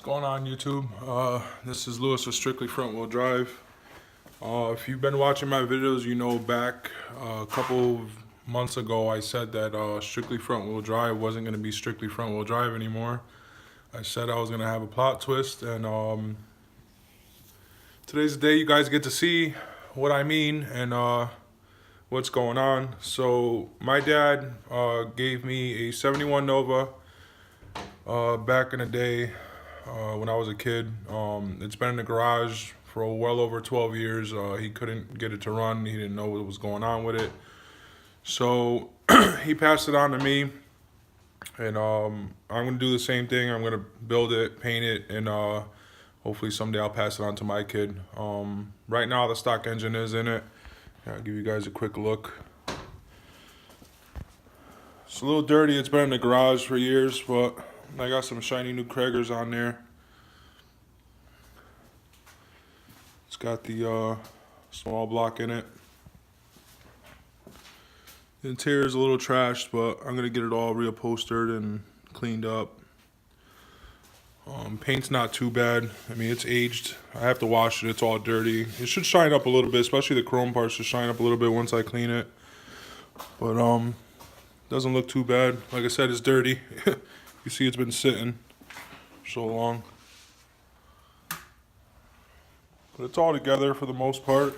What's going on, YouTube? This is Lewis with Strictly Front Wheel Drive. If you've been watching my videos, you know back a couple of months ago I said that Strictly Front Wheel Drive wasn't going to be Strictly Front Wheel Drive anymore. I said I was going to have a plot twist, and today's the day you guys get to see what I mean and what's going on. So my dad gave me a 71 Nova back in the day. When I was a kid. It's been in the garage for well over 12 years. He couldn't get it to run. He didn't know what was going on with it. So he passed it on to me. And I'm going to do the same thing. I'm going to build it, paint it, and hopefully someday I'll pass it on to my kid. Right now the stock engine is in it. I'll give you guys a quick look. It's a little dirty. It's been in the garage for years, but I got some shiny new Kragers on there. It's got the small block in it. The interior is a little trashed, but I'm gonna get it all reupholstered and cleaned up. Paint's not too bad. I mean, it's aged. I have to wash it. It's all dirty. It should shine up a little bit, especially the chrome parts should shine up a little bit once I clean it. But doesn't look too bad. Like I said, it's dirty. You see it's been sitting so long. But it's all together for the most part.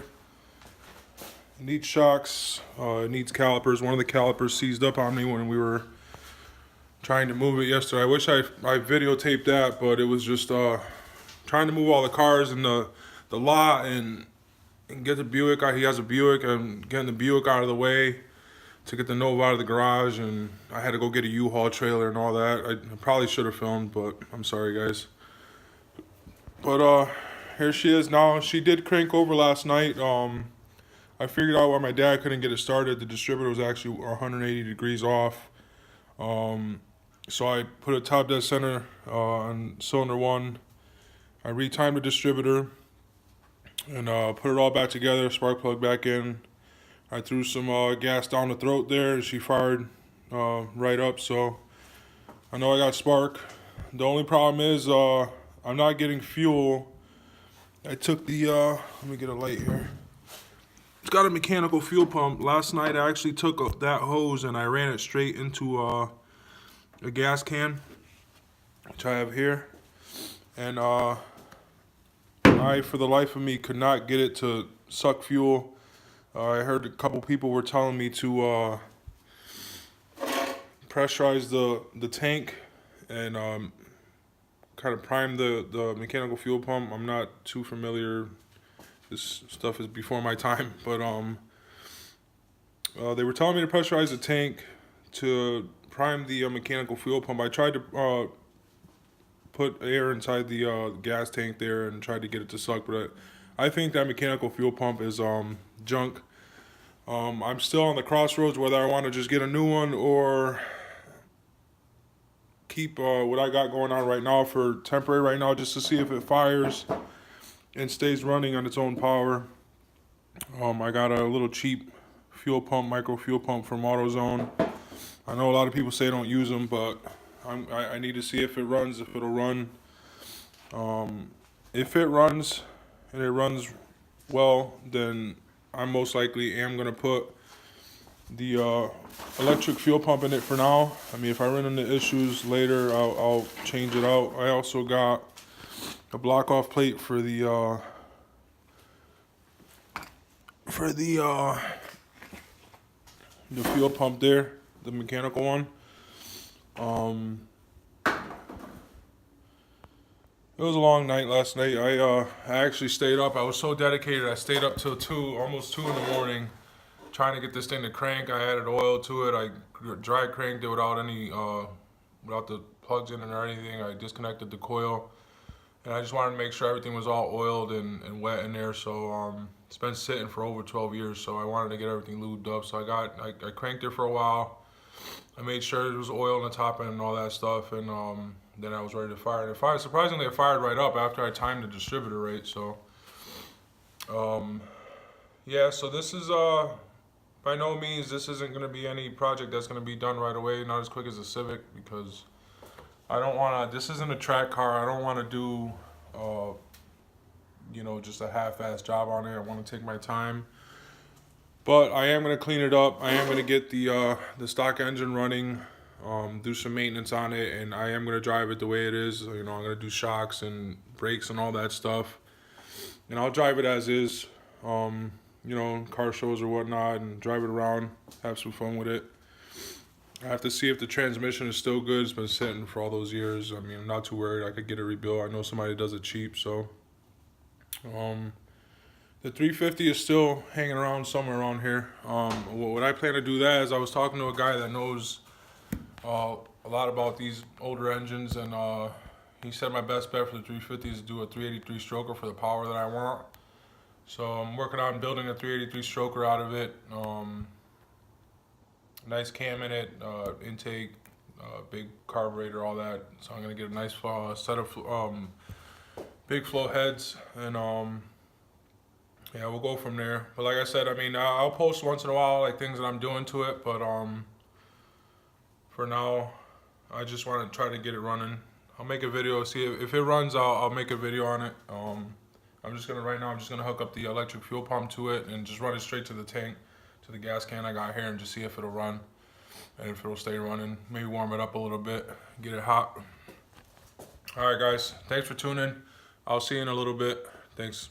It needs shocks, it needs calipers. One of the calipers seized up on me when we were trying to move it yesterday. I wish I videotaped that, but it was just trying to move all the cars in the lot and get the Buick. He has a Buick, and getting the Buick out of the way to get the Nova out of the garage, and I had to go get a U-Haul trailer and all that. I probably should have filmed, but I'm sorry, guys. But here she is now. She did crank over last night. I figured out why my dad couldn't get it started. The distributor was actually 180 degrees off. So I put a top dead center on cylinder 1. I retimed the distributor and put it all back together, spark plug back in. I threw some gas down the throat there, and she fired right up, so I know I got spark. The only problem is I'm not getting fuel. I took the, let me get a light here. It's got a mechanical fuel pump. Last night I actually took that hose and I ran it straight into a gas can, which I have here. And I, for the life of me, could not get it to suck fuel. I heard a couple people were telling me to pressurize the tank and kind of prime the mechanical fuel pump. I'm not too familiar. This stuff is before my time, but they were telling me to pressurize the tank to prime the mechanical fuel pump. I tried to put air inside the gas tank there and tried to get it to suck, but I think that mechanical fuel pump is junk. I'm still on the crossroads whether I want to just get a new one or keep what I got going on right now for temporary right now, just to see if it fires and stays running on its own power. I got a little cheap fuel pump, micro fuel pump from AutoZone. I know a lot of people say don't use them, but I need to see if it runs, if it'll run. If it runs and it runs well, then I most likely am going to put the electric fuel pump in it for now. I mean, if I run into issues later, I'll change it out. I also got a block off plate for the fuel pump there, the mechanical one. It was a long night last night. I actually stayed up. I was so dedicated. I stayed up till almost 2 in the morning, trying to get this thing to crank. I added oil to it. I dry cranked it without the plugs in it or anything. I disconnected the coil, and I just wanted to make sure everything was all oiled and wet in there. So it's been sitting for over 12 years. So I wanted to get everything lubed up. So I cranked it for a while. I made sure there was oil on the top end and all that stuff, and then I was ready to fire. And it fired, surprisingly, it fired right up after I timed the distributor right. So, yeah. So this is by no means, this isn't going to be any project that's going to be done right away. Not as quick as the Civic, because I don't want to, this isn't a track car. I don't want to do, you know, just a half-ass job on it. I want to take my time. But I am going to clean it up. I am going to get the stock engine running, do some maintenance on it, and I am going to drive it the way it is. You know, I'm going to do shocks and brakes and all that stuff. And I'll drive it as is, you know, car shows or whatnot, and drive it around, have some fun with it. I have to see if the transmission is still good. It's been sitting for all those years. I mean, I'm not too worried. I could get it rebuilt. I know somebody does it cheap, so. The 350 is still hanging around somewhere around here. What I plan to do that is I was talking to a guy that knows a lot about these older engines, and he said my best bet for the 350 is to do a 383 stroker for the power that I want. So I'm working on building a 383 stroker out of it. Nice cam in it, intake, big carburetor, all that. So I'm gonna get a nice set of big flow heads, and yeah, we'll go from there. But like I said, I mean, I'll post once in a while like things that I'm doing to it, but for now, I just want to try to get it running. I'll make a video, see if it runs. I'll make a video on it. I'm just gonna hook up the electric fuel pump to it and just run it straight to the tank, to the gas can I got here, and just see if it'll run and if it'll stay running. Maybe warm it up a little bit, get it hot. All right, guys, thanks for tuning. I'll see you in a little bit. Thanks.